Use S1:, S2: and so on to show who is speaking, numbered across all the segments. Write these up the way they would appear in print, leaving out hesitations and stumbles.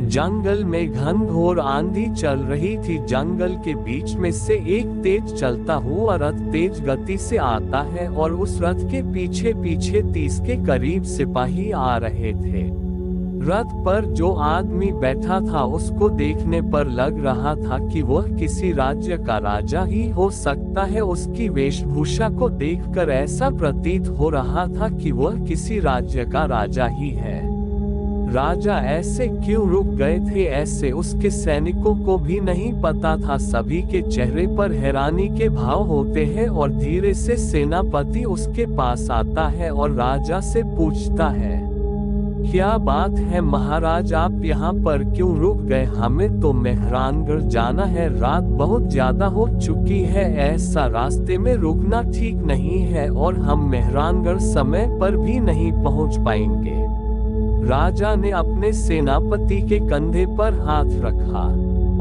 S1: जंगल में घनघोर आंधी चल रही थी। जंगल के बीच में से एक तेज चलता हुआ रथ तेज गति से आता है और उस रथ के पीछे पीछे 30 के करीब सिपाही आ रहे थे। रथ पर जो आदमी बैठा था उसको देखने पर लग रहा था कि वह किसी राज्य का राजा ही हो सकता है। उसकी वेशभूषा को देखकर ऐसा प्रतीत हो रहा था कि वह किसी राज्य का राजा ही है। राजा ऐसे क्यों रुक गए थे, ऐसे उसके सैनिकों को भी नहीं पता था। सभी के चेहरे पर हैरानी के भाव होते हैं और धीरे से सेनापति उसके पास आता है और राजा से पूछता है, क्या बात है महाराज, आप यहाँ पर क्यों रुक गए? हमें तो मेहरानगढ़ जाना है, रात बहुत ज्यादा हो चुकी है, ऐसा रास्ते में रुकना ठीक नहीं है और हम मेहरानगढ़ समय पर भी नहीं पहुँच पाएंगे। राजा ने अपने सेनापति के कंधे पर हाथ रखा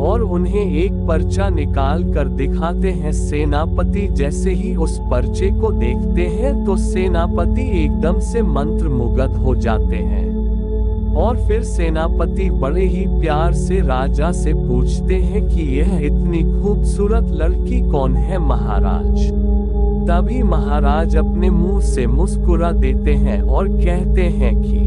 S1: और उन्हें एक पर्चा निकाल कर दिखाते हैं। सेनापति जैसे ही उस पर्चे को देखते हैं तो सेनापति एकदम से मंत्रमुग्ध हो जाते हैं और फिर सेनापति बड़े ही प्यार से राजा से पूछते हैं कि यह इतनी खूबसूरत लड़की कौन है महाराज? तभी महाराज अपने मुंह से मुस्कुरा देते हैं और कहते हैं कि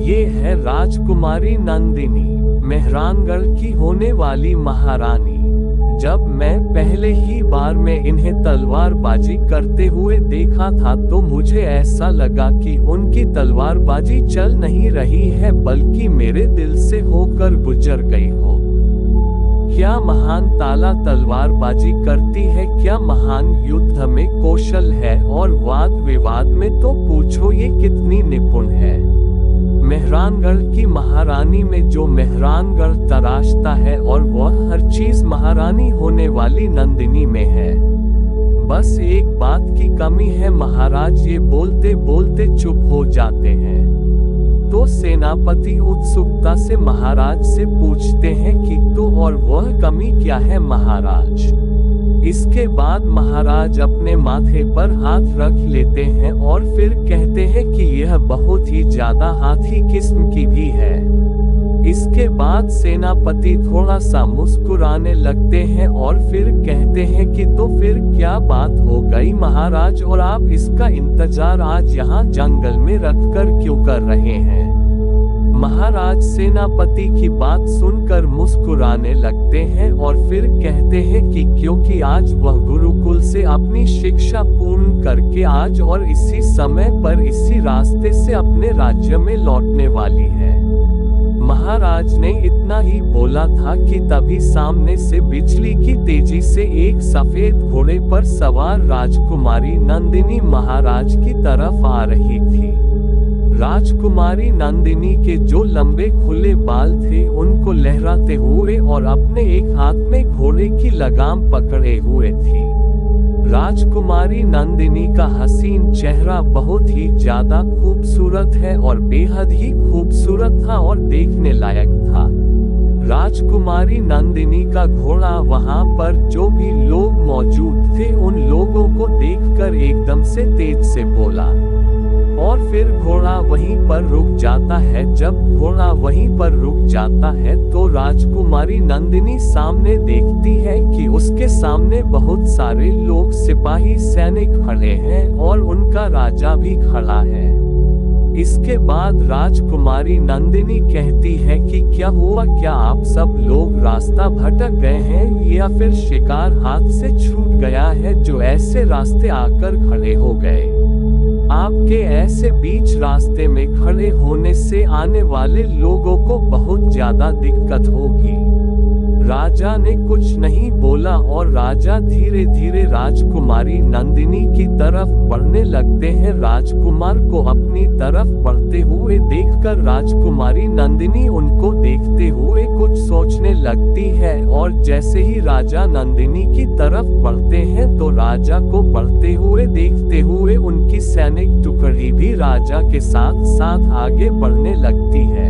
S1: ये है राजकुमारी नंदिनी, मेहरानगढ़ की होने वाली महारानी। जब मैं पहले ही बार में इन्हें तलवारबाजी करते हुए देखा था तो मुझे ऐसा लगा कि उनकी तलवारबाजी चल नहीं रही है बल्कि मेरे दिल से होकर गुजर गई हो। क्या महान ताला तलवारबाजी करती है, क्या महान युद्ध में कौशल है और वाद विवाद में तो पूछो ये कितनी निपुण है। मेहरानगढ़ की महारानी में जो मेहरानगढ़ तराशता है और वह हर चीज महारानी होने वाली नंदिनी में है। बस एक बात की कमी है महाराज, ये बोलते बोलते चुप हो जाते हैं। तो सेनापति उत्सुकता से महाराज से पूछते हैं कि तो और वह कमी क्या है महाराज? इसके बाद महाराज अपने माथे पर हाथ रख लेते हैं और फिर कहते हैं कि यह बहुत ही ज्यादा हाथी किस्म की भी है। इसके बाद सेनापति थोड़ा सा मुस्कुराने लगते हैं और फिर कहते हैं कि तो फिर क्या बात हो गई महाराज, और आप इसका इंतजार आज यहाँ जंगल में रखकर क्यों कर रहे हैं? महाराज सेनापति की बात सुनकर मुस्कुराने लगते हैं और फिर कहते हैं कि क्योंकि आज वह गुरुकुल से अपनी शिक्षा पूर्ण करके आज और इसी समय पर इसी रास्ते से अपने राज्य में लौटने वाली है। महाराज ने इतना ही बोला था कि तभी सामने से बिजली की तेजी से एक सफेद घोड़े पर सवार राजकुमारी नंदिनी महाराज की तरफ आ रही थी। राजकुमारी नंदिनी के जो लंबे खुले बाल थे उनको लहराते हुए और अपने एक हाथ में घोड़े की लगाम पकड़े हुए थी। राजकुमारी नंदिनी का हसीन चेहरा बहुत ही ज्यादा खूबसूरत है और बेहद ही खूबसूरत था और देखने लायक था। राजकुमारी नंदिनी का घोड़ा वहां पर जो भी लोग मौजूद थे उन लोगों को देखकर एकदम से तेज से बोला और फिर घोड़ा वहीं पर रुक जाता है। जब घोड़ा वहीं पर रुक जाता है तो राजकुमारी नंदिनी सामने देखती है कि उसके सामने बहुत सारे लोग सिपाही सैनिक खड़े हैं और उनका राजा भी खड़ा है। इसके बाद राजकुमारी नंदिनी कहती है कि क्या हुआ, क्या आप सब लोग रास्ता भटक गए हैं या फिर शिकार हाथ से छूट गया है जो ऐसे रास्ते आकर खड़े हो गए? आपके ऐसे बीच रास्ते में खड़े होने से आने वाले लोगों को बहुत ज्यादा दिक्कत होगी। राजा ने कुछ नहीं बोला और राजा धीरे धीरे राजकुमारी नंदिनी की तरफ बढ़ने लगते हैं। राजकुमार को अपनी तरफ बढ़ते हुए देखकर राजकुमारी नंदिनी उनको देखते हुए कुछ सोचने लगती है और जैसे ही राजा नंदिनी की तरफ बढ़ते हैं तो राजा को बढ़ते हुए देखते हुए उनकी सैनिक टुकड़ी भी राजा के साथ साथ आगे बढ़ने लगती है।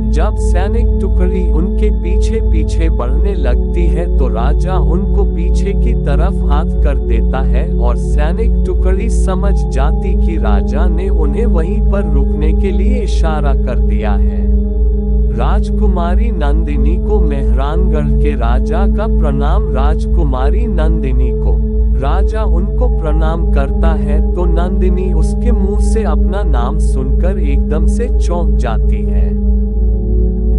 S1: जब सैनिक टुकड़ी उनके पीछे पीछे बढ़ने लगती है तो राजा उनको पीछे की तरफ हाथ कर देता है और सैनिक टुकड़ी समझ जाती कि राजा ने उन्हें वहीं पर रुकने के लिए इशारा कर दिया है। राजकुमारी नंदिनी को मेहरानगढ़ के राजा का प्रणाम। राजकुमारी नंदिनी को राजा उनको प्रणाम करता है तो नंदिनी उसके मुंह से अपना नाम सुनकर एकदम से चौंक जाती है।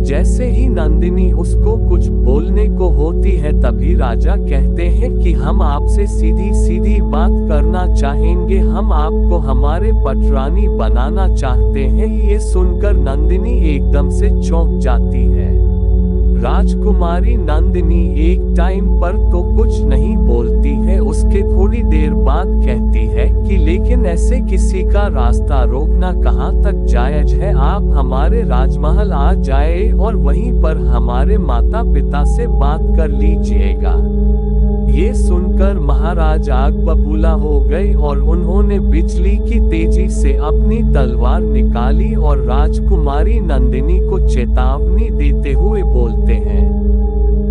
S1: जैसे ही नंदिनी उसको कुछ बोलने को होती है तभी राजा कहते हैं कि हम आपसे सीधी सीधी बात करना चाहेंगे, हम आपको हमारे पटरानी बनाना चाहते हैं। ये सुनकर नंदिनी एकदम से चौंक जाती है। राजकुमारी नंदिनी एक टाइम पर तो कुछ नहीं बोलती है, उसके थोड़ी देर बाद कहती है कि लेकिन ऐसे किसी का रास्ता रोकना कहाँ तक जायज है, आप हमारे राजमहल आ जाए और वहीं पर हमारे माता पिता से बात कर लीजिएगा। ये सुनकर महाराज आग बबूला हो गए और उन्होंने बिजली की तेजी से अपनी तलवार निकाली और राजकुमारी नंदिनी को चेतावनी देते हुए बोलते हैं,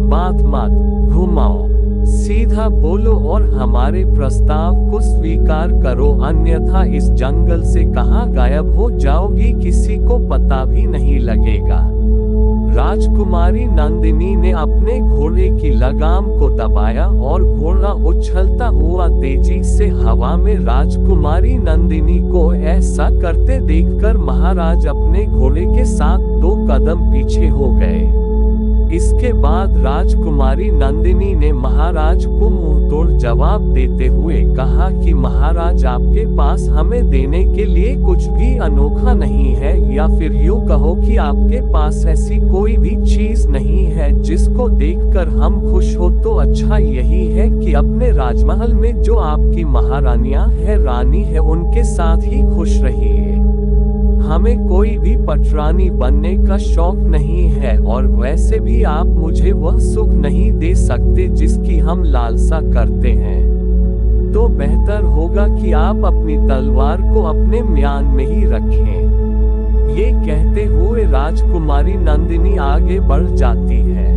S1: बात मत घुमाओ, सीधा बोलो और हमारे प्रस्ताव को स्वीकार करो, अन्यथा इस जंगल से कहाँ गायब हो जाओगी किसी को पता भी नहीं लगेगा। राजकुमारी नंदिनी ने अपने घोड़े की लगाम को दबाया और घोड़ा उछलता हुआ तेजी से हवा में राजकुमारी नंदिनी को ऐसा करते देखकर महाराज अपने घोड़े के साथ 2 कदम पीछे हो गए। इसके बाद राजकुमारी नंदिनी ने महाराज को मुंहतोड़ जवाब देते हुए कहा कि महाराज आपके पास हमें देने के लिए कुछ भी अनोखा नहीं है, या फिर यूं कहो कि आपके पास ऐसी कोई भी चीज नहीं है जिसको देखकर हम खुश हो। तो अच्छा यही है कि अपने राजमहल में जो आपकी महारानियां है, रानी है, उनके साथ ही खुश रहिए। हमें कोई भी पटरानी बनने का शौक नहीं है और वैसे भी आप मुझे वह सुख नहीं दे सकते जिसकी हम लालसा करते हैं, तो बेहतर होगा कि आप अपनी तलवार को अपने म्यान में ही रखें। ये कहते हुए राजकुमारी नंदिनी आगे बढ़ जाती है।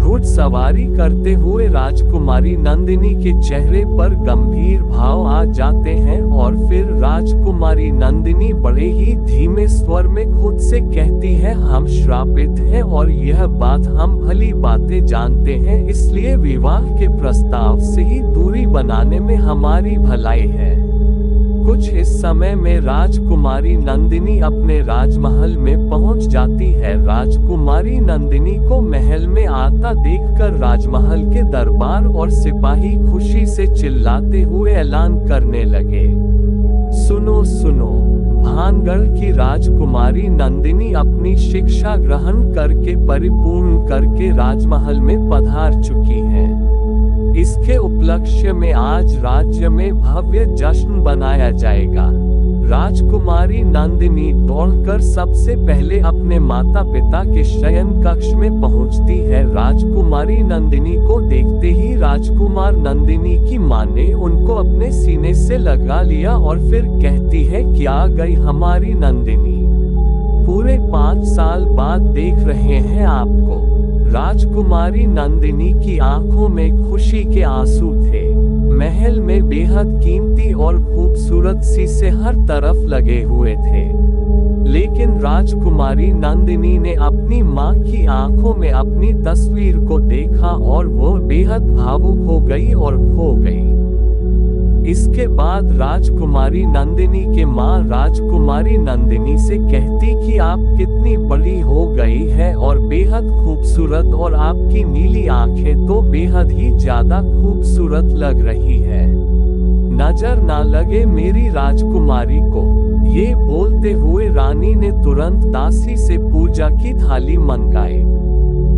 S1: घुड़सवारी करते हुए राजकुमारी नंदिनी के चेहरे पर गंभीर भाव आ जाते हैं और फिर राजकुमारी नंदिनी बड़े ही धीमे स्वर में खुद से कहती है, हम श्रापित हैं और यह बात हम भली बातें जानते हैं, इसलिए विवाह के प्रस्ताव से ही दूरी बनाने में हमारी भलाई है। कुछ इस समय में राजकुमारी नंदिनी अपने राजमहल में पहुंच जाती है। राजकुमारी नंदिनी को महल में आता देखकर राजमहल के दरबार और सिपाही खुशी से चिल्लाते हुए ऐलान करने लगे, सुनो सुनो, भानगढ़ की राजकुमारी नंदिनी अपनी शिक्षा ग्रहण करके परिपूर्ण करके राजमहल में पधार चुकी है। इसके उपलक्ष्य में आज राज्य में भव्य जश्न बनाया जाएगा। राजकुमारी नंदिनी दौड़कर सबसे पहले अपने माता पिता के शयन कक्ष में पहुंचती है। राजकुमारी नंदिनी को देखते ही राजकुमार नंदिनी की मां ने उनको अपने सीने से लगा लिया और फिर कहती है कि आ गई हमारी नंदिनी, पूरे 5 साल बाद देख रहे हैं आपको। राजकुमारी नंदिनी की आंखों में खुशी के आंसू थे। महल में बेहद कीमती और खूबसूरत शीशे हर तरफ लगे हुए थे, लेकिन राजकुमारी नंदिनी ने अपनी मां की आंखों में अपनी तस्वीर को देखा और वो बेहद भावुक हो गई और खो गई। इसके बाद राजकुमारी नंदिनी के मां राजकुमारी नंदिनी से कहती कि आप कितनी बड़ी हो गई है और बेहद खूबसूरत, और आपकी नीली आंखें तो बेहद ही ज्यादा खूबसूरत लग रही है, नजर ना लगे मेरी राजकुमारी को। ये बोलते हुए रानी ने तुरंत दासी से पूजा की थाली मंगाई।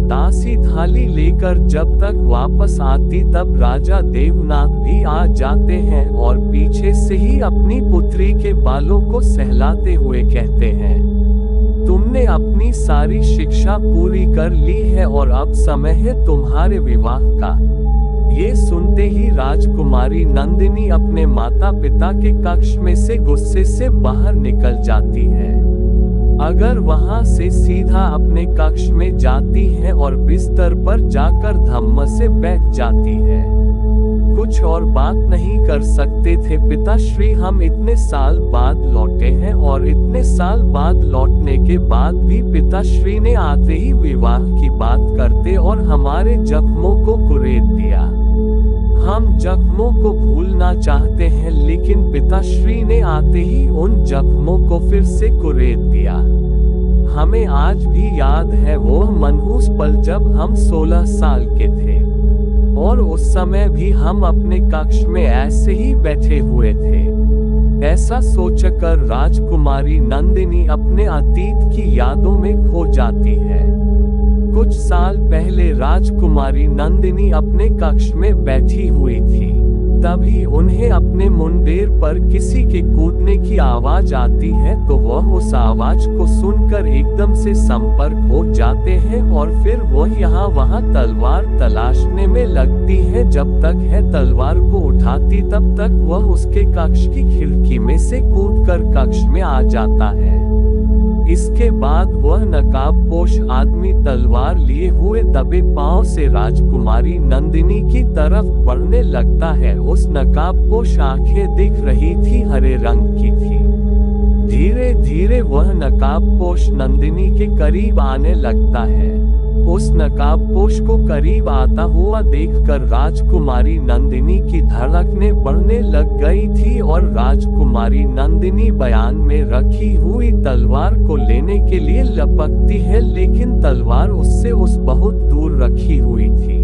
S1: दासी थाली लेकर जब तक वापस आती तब राजा देवनाथ भी आ जाते हैं और पीछे से ही अपनी पुत्री के बालों को सहलाते हुए कहते हैं, तुमने अपनी सारी शिक्षा पूरी कर ली है और अब समय है तुम्हारे विवाह का। ये सुनते ही राजकुमारी नंदिनी अपने माता पिता के कक्ष में से गुस्से से बाहर निकल जाती है। अगर वहां से सीधा अपने कक्ष में जाती है और बिस्तर पर जाकर धम्म से बैठ जाती है। कुछ और बात नहीं कर सकते थे। पिताश्री, हम इतने साल बाद लौटे हैं और इतने साल बाद लौटने के बाद भी पिताश्री ने आते ही विवाह की बात करते और हमारे जख्मों को कुरेद दिया। हम जख्मों को भूलना चाहते हैं, लेकिन पिताश्री ने आते ही उन जख्मों को फिर से कुरेद दिया। हमें आज भी याद है वो मनहूस पल जब हम 16 साल के थे और उस समय भी हम अपने कक्ष में ऐसे ही बैठे हुए थे। ऐसा सोचकर राजकुमारी नंदिनी अपने अतीत की यादों में खो जाती है। कुछ साल पहले राजकुमारी नंदिनी अपने कक्ष में बैठी हुई थी, तभी उन्हें अपने मुंडेर पर किसी के कूदने की आवाज आती है, तो वह उस आवाज को सुनकर एकदम से संपर्क हो जाते हैं और फिर वह यहाँ वहाँ तलवार तलाशने में लगती है। जब तक है तलवार को उठाती तब तक वह उसके कक्ष की खिड़की में से कूदकर कक्ष में आ जाता है। इसके बाद वह नकाबपोश आदमी तलवार लिए हुए दबे पांव से राजकुमारी नंदिनी की तरफ बढ़ने लगता है। उस नकाबपोश आंखें दिख रही थी, हरे रंग की थी। धीरे धीरे वह नकाबपोश नंदिनी के करीब आने लगता है। उस नकाबपोश को करीब आता हुआ देखकर राजकुमारी नंदिनी की धड़कनें बढ़ने लग गई थी और राजकुमारी नंदिनी बयान में रखी हुई तलवार को लेने के लिए लपकती है, लेकिन तलवार उससे बहुत दूर रखी हुई थी।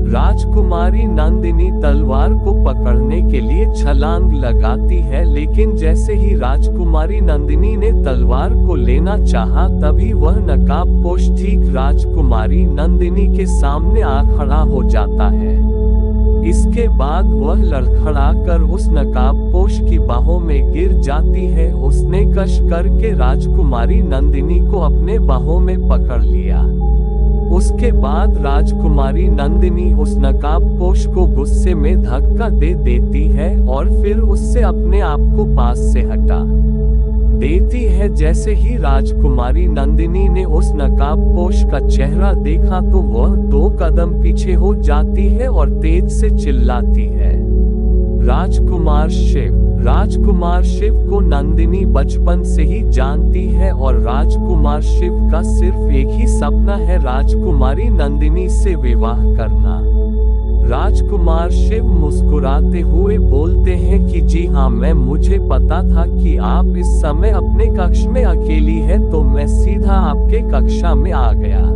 S1: राजकुमारी नंदिनी तलवार को पकड़ने के लिए छलांग लगाती है, लेकिन जैसे ही राजकुमारी नंदिनी ने तलवार को लेना चाहा तभी वह नकाबपोश ठीक राजकुमारी नंदिनी के सामने आ खड़ा हो जाता है। इसके बाद वह लड़खड़ाकर उस नकाबपोश की बाहों में गिर जाती है। उसने कश करके राजकुमारी नंदिनी को अपने बाहों में पकड़ लिया। उसके बाद राजकुमारी नंदिनी उस नकाबपोश को गुस्से में धक्का दे देती है और फिर उससे अपने आप को पास से हटा देती है। जैसे ही राजकुमारी नंदिनी ने उस नकाबपोश का चेहरा देखा तो वह 2 कदम पीछे हो जाती है और तेज से चिल्लाती है, राजकुमार शिव। राजकुमार शिव को नंदिनी बचपन से ही जानती है और राजकुमार शिव का सिर्फ एक ही सपना है, राजकुमारी नंदिनी से विवाह करना। राजकुमार शिव मुस्कुराते हुए बोलते हैं कि जी हाँ, मुझे पता था कि आप इस समय अपने कक्ष में अकेली है, तो मैं सीधा आपके कक्षा में आ गया।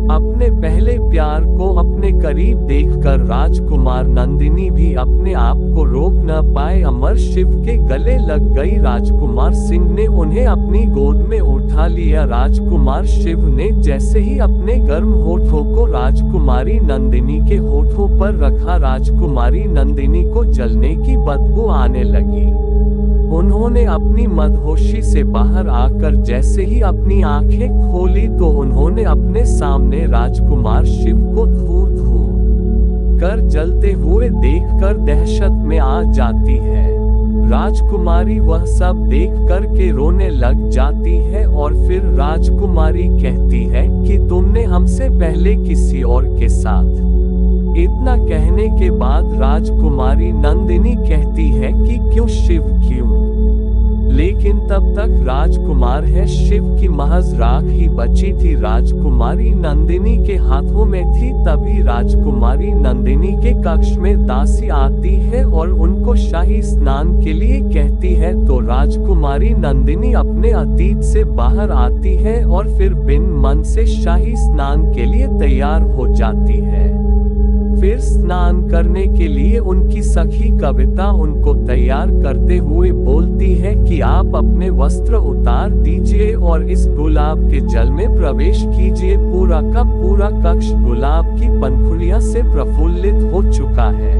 S1: अपने पहले प्यार को अपने करीब देखकर राजकुमार नंदिनी भी अपने आप को रोक न पाए, अमर शिव के गले लग गई। राजकुमार सिंह ने उन्हें अपनी गोद में उठा लिया। राजकुमार शिव ने जैसे ही अपने गर्म होठों को राजकुमारी नंदिनी के होठों पर रखा, राजकुमारी नंदिनी को जलने की बदबू आने लगी। उन्होंने अपनी मदहोशी से बाहर आकर जैसे ही अपनी आंखें खोली तो उन्होंने अपने सामने राजकुमार शिव को धू कर जलते हुए देखकर दहशत में आ जाती है। राजकुमारी वह सब देख कर के रोने लग जाती है और फिर राजकुमारी कहती है कि तुमने हमसे पहले किसी और के साथ। इतना कहने के बाद राजकुमारी नंदिनी कहती है कि क्यों शिव, क्यों? लेकिन तब तक राजकुमार है शिव की महज राख ही बची थी, राजकुमारी नंदिनी के हाथों में थी। तभी राजकुमारी नंदिनी के कक्ष में दासी आती है और उनको शाही स्नान के लिए कहती है, तो राजकुमारी नंदिनी अपने अतीत से बाहर आती है और फिर बिन मन से शाही स्नान के लिए तैयार हो जाती है। फिर स्नान करने के लिए उनकी सखी कविता उनको तैयार करते हुए बोलती है कि आप अपने वस्त्र उतार दीजिए और इस गुलाब के जल में प्रवेश कीजिए। पूरा का पूरा कक्ष गुलाब की पंखुड़ियों से प्रफुल्लित हो चुका है।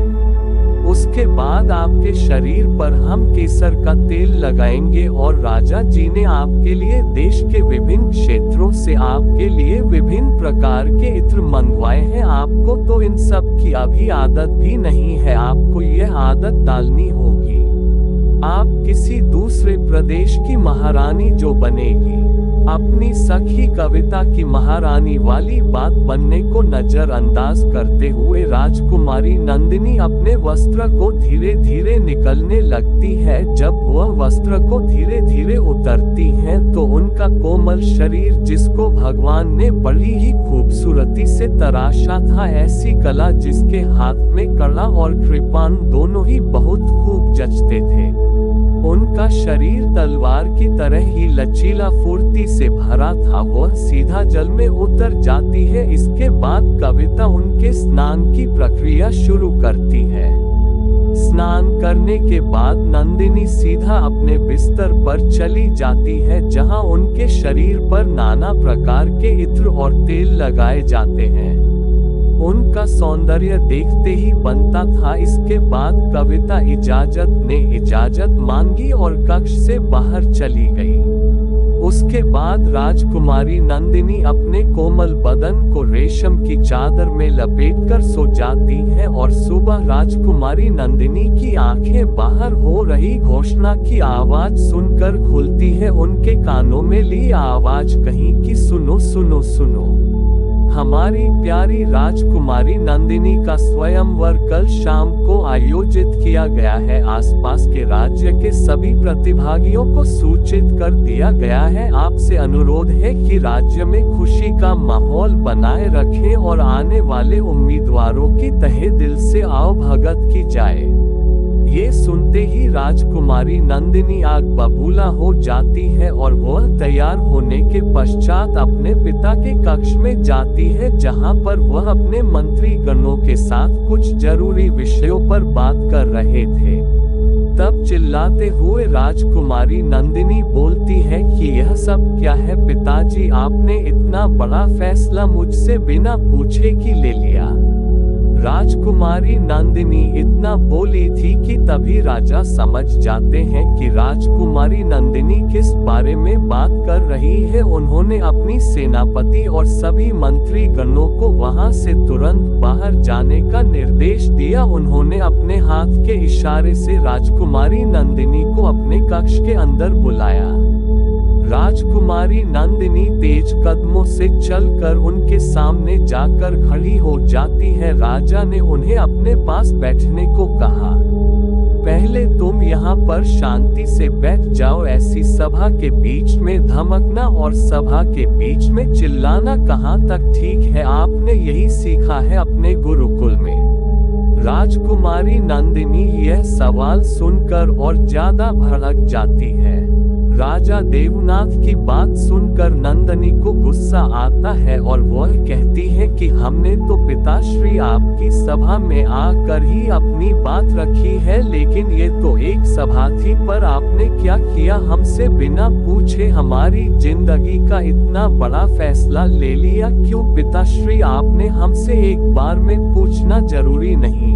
S1: उसके बाद आपके शरीर पर हम केसर का तेल लगाएंगे और राजा जी ने आपके लिए देश के विभिन्न क्षेत्रों से आपके लिए विभिन्न प्रकार के इत्र मंगवाए हैं। आपको तो इन सब की अभी आदत भी नहीं है, आपको यह आदत डालनी होगी। आप किसी दूसरे प्रदेश की महारानी जो बनेगी, अपनी सखी कविता की महारानी वाली बात बनने को नजरअंदाज करते हुए राजकुमारी नंदिनी अपने वस्त्र को धीरे धीरे निकलने लगती है। जब वह वस्त्र को धीरे धीरे उतरती हैं तो उनका कोमल शरीर, जिसको भगवान ने बड़ी ही खूबसूरती से तराशा था, ऐसी कला जिसके हाथ में कड़ा और कृपाण दोनों ही बहुत खूब जचते थे। उनका शरीर तलवार की तरह ही लचीला फुर्ती से भरा था। वह सीधा जल में उतर जाती है। इसके बाद कविता उनके स्नान की प्रक्रिया शुरू करती है। स्नान करने के बाद नंदिनी सीधा अपने बिस्तर पर चली जाती है, जहां उनके शरीर पर नाना प्रकार के इत्र और तेल लगाए जाते हैं। उनका सौंदर्य देखते ही बनता था। इसके बाद कविता इजाजत मांगी और कक्ष से बाहर चली गई। उसके बाद राजकुमारी नंदिनी अपने कोमल बदन को रेशम की चादर में लपेटकर सो जाती है और सुबह राजकुमारी नंदिनी की आंखें बाहर हो रही घोषणा की आवाज सुनकर खुलती है। उनके कानों में ली आवाज कहीं कि सुनो सुनो सुनो, हमारी प्यारी राजकुमारी नंदिनी का स्वयंवर कल शाम को आयोजित किया गया है। आसपास के राज्य के सभी प्रतिभागियों को सूचित कर दिया गया है। आपसे अनुरोध है कि राज्य में खुशी का माहौल बनाए रखें और आने वाले उम्मीदवारों की तहे दिल से आवभगत की जाए। ये सुनते ही राजकुमारी नंदिनी आग बबूला हो जाती है और वह तैयार होने के पश्चात अपने पिता के कक्ष में जाती है, जहां पर वह अपने मंत्री गणों के साथ कुछ जरूरी विषयों पर बात कर रहे थे। तब चिल्लाते हुए राजकुमारी नंदिनी बोलती है कि यह सब क्या है पिताजी, आपने इतना बड़ा फैसला मुझसे बिना पूछे कि ले लिया। राजकुमारी नंदिनी इतना बोली थी कि तभी राजा समझ जाते हैं कि राजकुमारी नंदिनी किस बारे में बात कर रही है। उन्होंने अपनी सेनापति और सभी मंत्री गणों को वहां से तुरंत बाहर जाने का निर्देश दिया। उन्होंने अपने हाथ के इशारे से राजकुमारी नंदिनी को अपने कक्ष के अंदर बुलाया। राजकुमारी नंदिनी तेज कदमों से चलकर उनके सामने जाकर खड़ी हो जाती है। राजा ने उन्हें अपने पास बैठने को कहा। पहले तुम यहाँ पर शांति से बैठ जाओ। ऐसी सभा के बीच में धमकना और सभा के बीच में चिल्लाना कहाँ तक ठीक है? आपने यही सीखा है अपने गुरुकुल में। राजकुमारी नंदिनी यह सवाल सुनकर और ज्यादा भड़क जाती है। राजा देवनाथ की बात सुनकर नंदिनी को गुस्सा आता है और वह कहती है कि हमने तो पिताश्री आपकी सभा में आकर ही अपनी बात रखी है, लेकिन ये तो एक सभा थी, पर आपने क्या किया? हमसे बिना पूछे हमारी जिंदगी का इतना बड़ा फैसला ले लिया। क्यों पिताश्री? आपने हमसे एक बार में पूछना जरूरी नहीं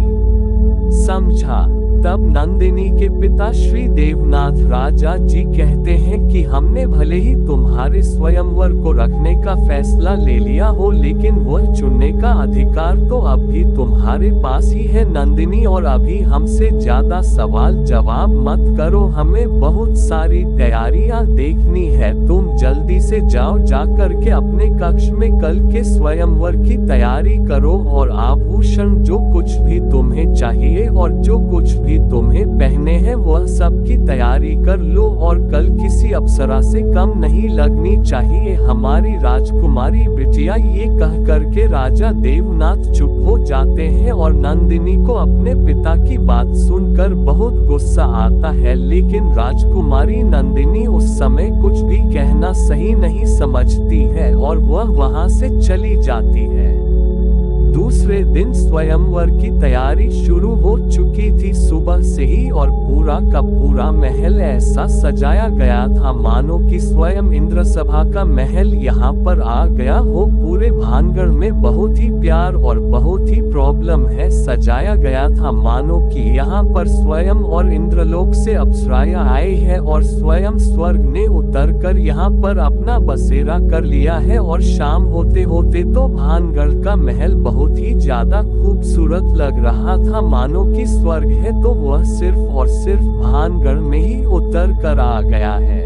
S1: समझा? तब नंदिनी के पिता श्री देवनाथ राजा जी कहते हैं कि हमने भले ही तुम्हारे स्वयंवर को रखने का फैसला ले लिया हो, लेकिन वह चुनने का अधिकार तो अब भी तुम्हारे पास ही है नंदिनी, और अभी हमसे ज्यादा सवाल जवाब मत करो। हमें बहुत सारी तैयारियां देखनी है। तुम जल्दी से जाओ, जाकर के अपने कक्ष में कल के स्वयंवर की तैयारी करो और आभूषण जो कुछ भी तुम्हें चाहिए और जो कुछ भी तुम्हें पहने हैं वह सब की तैयारी कर लो, और कल किसी अप्सरा से कम नहीं लगनी चाहिए हमारी राजकुमारी बिटिया। ये कह करके राजा देवनाथ चुप हो जाते हैं और नंदिनी को अपने पिता की बात सुनकर बहुत गुस्सा आता है, लेकिन राजकुमारी नंदिनी उस समय कुछ भी कहना सही नहीं समझती है और वह वहां से चली जाती है। दूसरे दिन स्वयंवर की तैयारी शुरू हो चुकी थी सुबह से ही, और पूरा का पूरा महल ऐसा सजाया गया था मानो कि स्वयं इंद्र सभा का महल यहाँ पर आ गया हो। पूरे भानगढ़ में बहुत ही प्यार और बहुत ही प्रॉब्लम है सजाया गया था, मानो कि यहाँ पर स्वयं और इंद्रलोक से अप्सराएं आई है और स्वयं स्वर्ग ने उतरकर यहाँ पर अपना बसेरा कर लिया है। और शाम होते होते तो भानगढ़ का महल बहुत ही ज्यादा खूबसूरत लग रहा था, मानो कि स्वर्ग है तो वह सिर्फ और सिर्फ भानगढ़ में ही उतर कर आ गया है।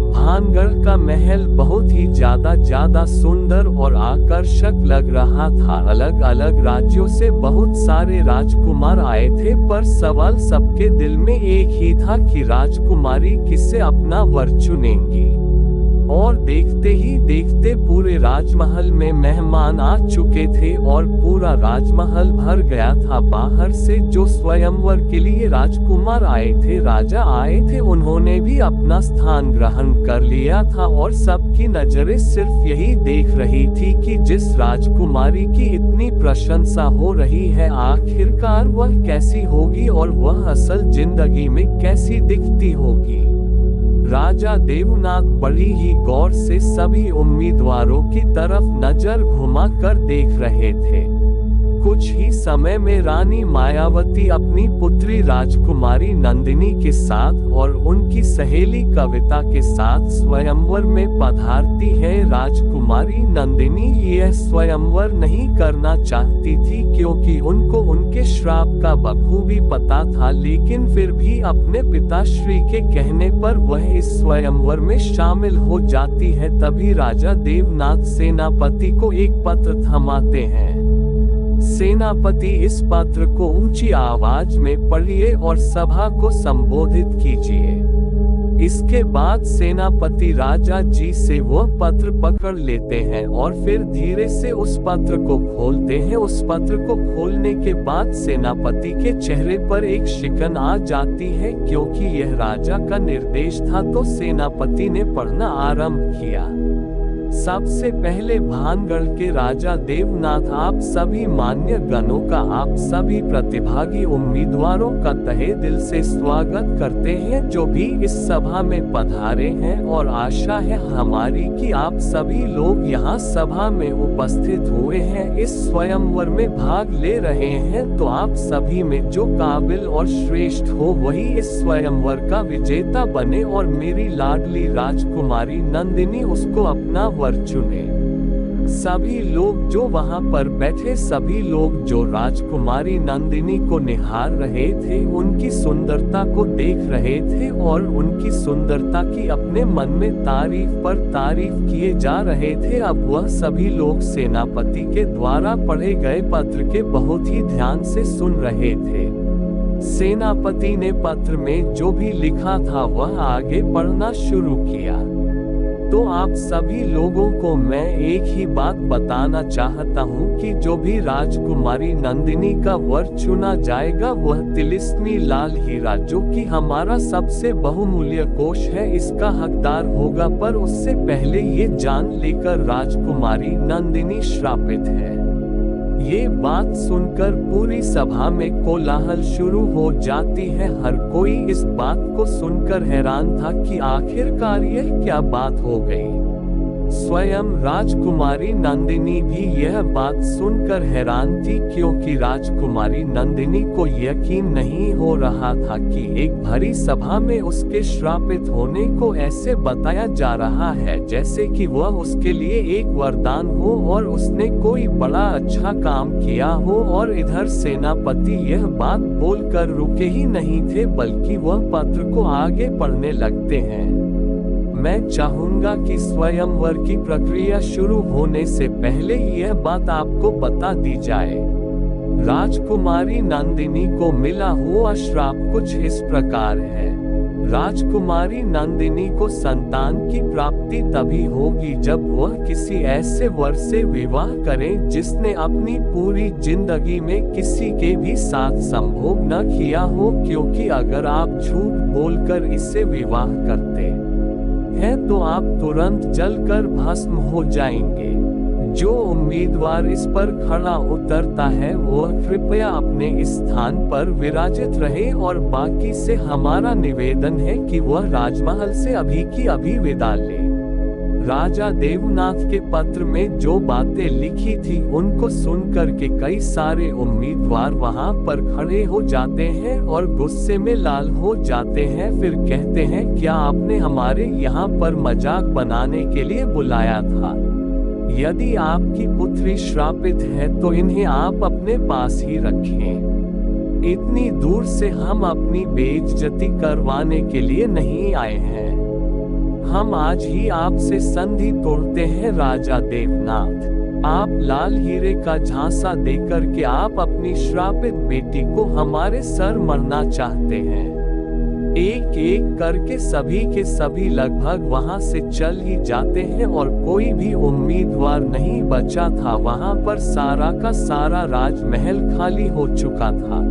S1: भानगढ़ का महल बहुत ही ज्यादा सुंदर और आकर्षक लग रहा था। अलग अलग राज्यों से बहुत सारे राजकुमार आए थे, पर सवाल सबके दिल में एक ही था कि राजकुमारी किसे अपना वर चुनेंगी। और देखते ही देखते पूरे राजमहल में मेहमान आ चुके थे और पूरा राजमहल भर गया था। बाहर से जो स्वयंवर के लिए राजकुमार आए थे, राजा आए थे, उन्होंने भी अपना स्थान ग्रहण कर लिया था और सबकी नजरें सिर्फ यही देख रही थी कि जिस राजकुमारी की इतनी प्रशंसा हो रही है, आखिरकार वह कैसी होगी और वह असल जिंदगी में कैसी दिखती होगी। राजा देवनाथ बड़ी ही गौर से सभी उम्मीदवारों की तरफ नजर घुमाकर देख रहे थे। कुछ ही समय में रानी मायावती अपनी पुत्री राजकुमारी नंदिनी के साथ और उनकी सहेली कविता के साथ स्वयंवर में पधारती है। राजकुमारी नंदिनी यह स्वयंवर नहीं करना चाहती थी क्योंकि उनको उनके श्राप का बखूबी पता था, लेकिन फिर भी अपने पिताश्री के कहने पर वह इस स्वयंवर में शामिल हो जाती है। तभी राजा देवनाथ सेनापति को एक पत्र थमाते हैं। सेनापति, इस पत्र को ऊंची आवाज में पढ़िए और सभा को संबोधित कीजिए। इसके बाद सेनापति राजा जी से वह पत्र पकड़ लेते हैं और फिर धीरे से उस पत्र को खोलते हैं। उस पत्र को खोलने के बाद सेनापति के चेहरे पर एक शिकन आ जाती है, क्योंकि यह राजा का निर्देश था। तो सेनापति ने पढ़ना आरंभ किया। सबसे पहले भानगढ़ के राजा देवनाथ, आप सभी मान्य गणों का, आप सभी प्रतिभागी उम्मीदवारों का तहे दिल से स्वागत करते हैं जो भी इस सभा में पधारे हैं, और आशा है हमारी कि आप सभी लोग यहाँ सभा में उपस्थित हुए हैं, इस स्वयंवर में भाग ले रहे हैं। तो आप सभी में जो काबिल और श्रेष्ठ हो वही इस स्वयंवर का विजेता बने और मेरी लाडली राजकुमारी नंदिनी उसको अपना वर चुने। सभी लोग जो वहां पर बैठे, सभी लोग जो राजकुमारी नंदिनी को निहार रहे थे, उनकी सुंदरता को देख रहे थे और उनकी सुंदरता की अपने मन में तारीफ पर तारीफ किए जा रहे थे। अब वह सभी लोग सेनापति के द्वारा पढ़े गए पत्र के बहुत ही ध्यान से सुन रहे थे। सेनापति ने पत्र में जो भी लिखा था वह आगे पढ़ना शुरू किया। तो आप सभी लोगों को मैं एक ही बात बताना चाहता हूँ कि जो भी राजकुमारी नंदिनी का वर चुना जाएगा वह तिलिस्मी लाल हीरा, जो कि हमारा सबसे बहुमूल्य कोष है, इसका हकदार होगा। पर उससे पहले ये जान लेकर राजकुमारी नंदिनी श्रापित है। ये बात सुनकर पूरी सभा में कोलाहल शुरू हो जाती है। हर कोई इस बात को सुनकर हैरान था कि आखिरकार यह क्या बात हो गई। स्वयं राजकुमारी नंदिनी भी यह बात सुनकर हैरान थी, क्योंकि राजकुमारी नंदिनी को यकीन नहीं हो रहा था कि एक भरी सभा में उसके श्रापित होने को ऐसे बताया जा रहा है जैसे कि वह उसके लिए एक वरदान हो और उसने कोई बड़ा अच्छा काम किया हो। और इधर सेनापति यह बात बोलकर रुके ही नहीं थे, बल्कि वह पत्र को आगे पढ़ने लगते हैं। मैं चाहूंगा कि स्वयंवर की प्रक्रिया शुरू होने से पहले यह बात आपको बता दी जाए। राजकुमारी नंदिनी को मिला हुआ श्राप कुछ इस प्रकार है। राजकुमारी नंदिनी को संतान की प्राप्ति तभी होगी जब वह किसी ऐसे वर से विवाह करे जिसने अपनी पूरी जिंदगी में किसी के भी साथ संभोग न किया हो, क्योंकि अगर आप झूठ बोलकर इससे विवाह करते है तो आप तुरंत जलकर भस्म हो जाएंगे। जो उम्मीदवार इस पर खड़ा उतरता है वह कृपया अपने स्थान पर विराजित रहे, और बाकी से हमारा निवेदन है कि वह राजमहल से अभी की अभी विदा ले। राजा देवनाथ के पत्र में जो बातें लिखी थी उनको सुनकर के कई सारे उम्मीदवार वहां पर खड़े हो जाते हैं और गुस्से में लाल हो जाते हैं। फिर कहते हैं, क्या आपने हमारे यहाँ पर मजाक बनाने के लिए बुलाया था? यदि आपकी पुत्री श्रापित है तो इन्हें आप अपने पास ही रखें। इतनी दूर से हम अपनी बेइज्जती करवाने के लिए नहीं आए हैं। हम आज ही आपसे संधि तोड़ते हैं राजा देवनाथ। आप लाल हीरे का झांसा देकर के आप अपनी श्रापित बेटी को हमारे सर मरना चाहते हैं। एक एक करके सभी के सभी लगभग वहां से चल ही जाते हैं और कोई भी उम्मीदवार नहीं बचा था। वहां पर सारा का सारा राजमहल खाली हो चुका था।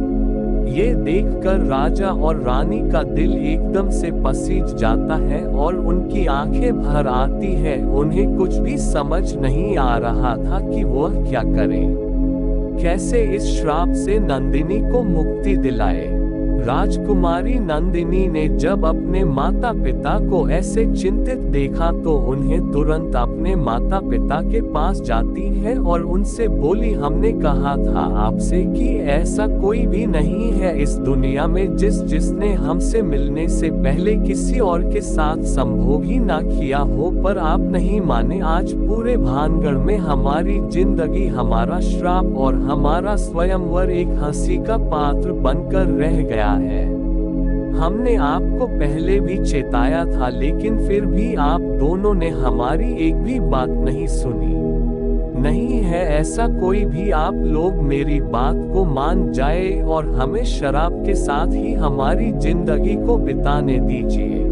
S1: ये देखकर राजा और रानी का दिल एकदम से पसीज जाता है और उनकी आंखें भर आती है। उन्हें कुछ भी समझ नहीं आ रहा था कि वह क्या करें, कैसे इस श्राप से नंदिनी को मुक्ति दिलाए। राजकुमारी नंदिनी ने जब अपने माता पिता को ऐसे चिंतित देखा तो उन्हें तुरंत अपने माता पिता के पास जाती है और उनसे बोली, हमने कहा था आपसे कि ऐसा कोई भी नहीं है इस दुनिया में जिसने हमसे मिलने से पहले किसी और के साथ संभोग ही ना किया हो, पर आप नहीं माने। आज पूरे भानगढ़ में हमारी जिंदगी, हमारा श्राप और हमारा स्वयंवर एक हंसी का पात्र बनकर रह गया है। हमने आपको पहले भी चेताया था लेकिन फिर भी आप दोनों ने हमारी एक भी बात नहीं सुनी। नहीं है ऐसा कोई भी, आप लोग मेरी बात को मान जाए और हमें शराब के साथ ही हमारी जिंदगी को बिताने दीजिए।